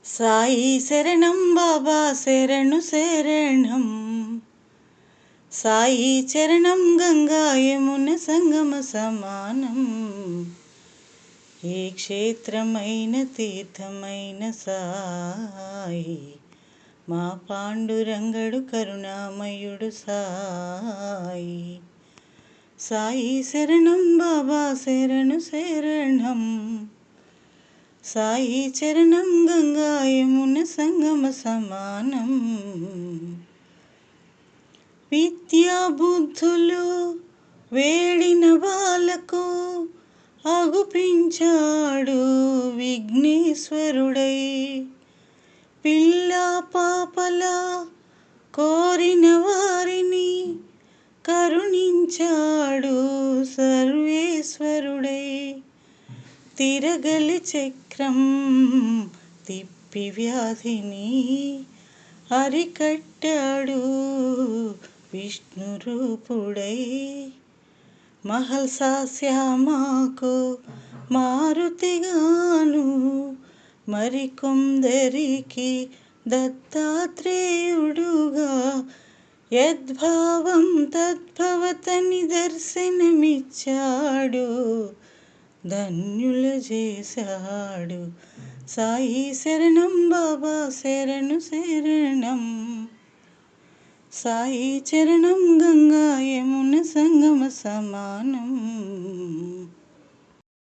సాయి శరణం బాబా శరణు శరణం. సాయి చరణం గంగా యమున సంగమ సమానం. ఏ క్షేత్రమైన తీర్థమైన సాయి, మా పాండురంగడు కరుణామయుడు సాయి. సాయి శరణం బాబా శరణు శరణం. సాయి చరణం గంగా యమున సంగమ సమానం. విద్యా బుద్ధులు వేడిన బాలకు అగుపించాడు విఘ్నేశ్వరుడై. పిల్ల పాపల కోరిన వారిని కరుణించాడు సర్వేశ్వరుడై. తిరగలి చక్రం తిప్పి వ్యాధిని అరికట్టాడు విష్ణు రూపుడై. మహల్సా శ్యామకు మారుతిగాను మరికొందరికి దత్తాత్రేయుడుగా యద్భావం తద్భవతని దర్శనమిచ్చాడు, ధన్యుల చేశాడు. సాయి శరణం బాబా శరణు శరణం. సాయి చరణం గంగా యమున సంగమ సమానం.